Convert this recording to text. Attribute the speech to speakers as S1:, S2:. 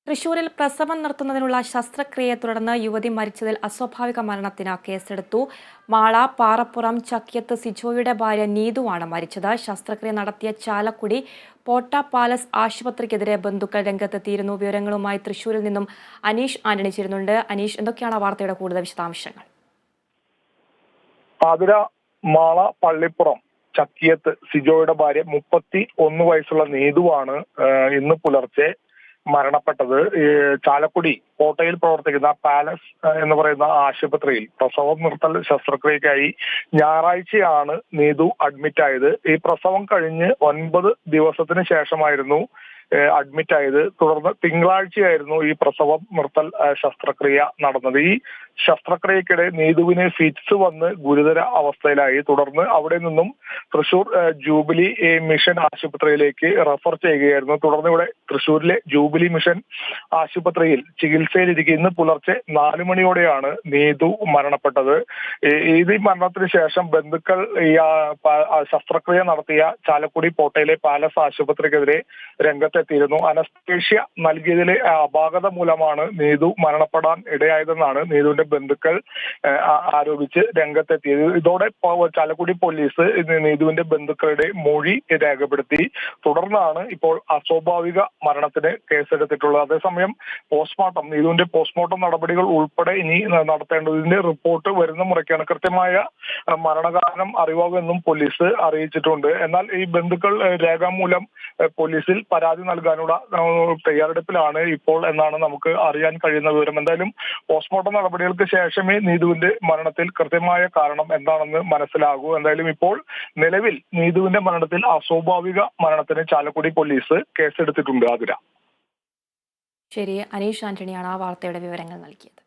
S1: തൃശൂരിൽ പ്രസവം നിർത്തുന്നതിനുള്ള ശസ്ത്രക്രിയയെ തുടർന്ന് യുവതി മരിച്ചതിൽ അസ്വാഭാവിക മരണത്തിന് കേസെടുത്തു. മാള പാറപ്പുറം ചക്കിയത്ത് സിജോയുടെ ഭാര്യ നീതുവാണ് മരിച്ചത്. ശസ്ത്രക്രിയ നടത്തിയ ചാലക്കുടി പോട്ട പാലസ് ആശുപത്രിക്കെതിരെ ബന്ധുക്കൾ രംഗത്തെത്തിയിരുന്നു. വിവരങ്ങളുമായി തൃശൂരിൽ നിന്നും അനീഷ് ആന്റണി ചേരുന്നുണ്ട്. അനീഷ്, എന്തൊക്കെയാണ് വാർത്തയുടെ കൂടുതൽ വിശദാംശങ്ങൾ?
S2: ആതിര, മാള പള്ളിപ്പുറം ചക്കിയത്ത് സിജോയുടെ ഭാര്യ 31 വയസ്സുള്ള നീതുവാണ് ഇന്ന് പുലർച്ചെ മരണപ്പെട്ടത്. ചാലക്കുടി കോട്ടയിൽ പ്രവർത്തിക്കുന്ന പാലസ് എന്ന് പറയുന്ന ആശുപത്രിയിൽ പ്രസവം നിർത്തൽ ശസ്ത്രക്രിയക്കായി ഞായറാഴ്ചയാണ് നീതു അഡ്മിറ്റ് ആയത്. ഈ പ്രസവം കഴിഞ്ഞ് 9 ദിവസത്തിന് ശേഷമായിരുന്നു അഡ്മിറ്റ് ആയത്. തുടർന്ന് തിങ്കളാഴ്ചയായിരുന്നു ഈ പ്രസവം നിർത്തൽ ശസ്ത്രക്രിയ നടന്നത്. ഈ ശസ്ത്രക്രിയക്കിടെ നീതുവിന് ഫിറ്റ്സ് വന്ന് ഗുരുതര അവസ്ഥയിലായി. തുടർന്ന് അവിടെ നിന്നും തൃശൂർ ജൂബിലി മിഷൻ ആശുപത്രിയിലേക്ക് റെഫർ ചെയ്യുകയായിരുന്നു. തുടർന്ന് ഇവിടെ തൃശൂരിലെ ജൂബിലി മിഷൻ ആശുപത്രിയിൽ ചികിത്സയിലിരിക്കെ ഇന്ന് പുലർച്ചെ 4 മണിയോടെയാണ് നീതു മരണപ്പെട്ടത്. ഈ മരണത്തിന് ശേഷം ബന്ധുക്കൾ ഈ ശസ്ത്രക്രിയ നടത്തിയ ചാലക്കുടി പോട്ടയിലെ പാലസ് ആശുപത്രിക്കെതിരെ രംഗത്തെത്തിയിരുന്നു. അനസ്തേഷ്യ നൽകിയതിലെ അപാകത മൂലമാണ് നീതു മരണപ്പെടാൻ ഇടയായതെന്നാണ് നീതുവിന്റെ ബന്ധുക്കൾ ആരോപിച്ച് രംഗത്തെത്തിയത്. ഇതോടെ ചാലക്കുടി പോലീസ് നീതുവിന്റെ ബന്ധുക്കളുടെ മൊഴി രേഖപ്പെടുത്തി. തുടർന്നാണ് ഇപ്പോൾ അസ്വാഭാവിക മരണത്തിന് കേസെടുത്തിട്ടുള്ളത്. അതേസമയം നീതുവിന്റെ പോസ്റ്റ്മോർട്ടം നടപടികൾ ഉൾപ്പെടെ ഇനി നടത്തേണ്ടതിന്റെ റിപ്പോർട്ട് വരുന്ന മുറയ്ക്കാണ് കൃത്യമായ മരണകാരണം അറിവാകുമെന്നും പോലീസ് അറിയിച്ചിട്ടുണ്ട്. എന്നാൽ ഈ ബന്ധുക്കൾ രേഖാമൂലം പോലീസിൽ പരാതി നൽകാനുള്ള തയ്യാറെടുപ്പിലാണ് ഇപ്പോൾ എന്നാണ് നമുക്ക് അറിയാൻ കഴിയുന്ന വിവരം. എന്തായാലും പോസ്റ്റ്മോർട്ടം നടപടികൾക്ക് ശേഷമേ നീതുവിന്റെ മരണത്തിൽ കൃത്യമായ കാരണം എന്താണെന്ന് മനസ്സിലാകൂ. എന്തായാലും ഇപ്പോൾ നിലവിൽ നീതുവിന്റെ മരണത്തിൽ അസ്വാഭാവിക മരണത്തിന് ചാലക്കുടി പോലീസ് കേസെടുത്തിട്ടുണ്ട്. ആതിര.
S1: ശരി, അനീഷ് ആന്റണിയാണ് ആ വാർത്തയുടെ വിവരങ്ങൾ നൽകിയത്.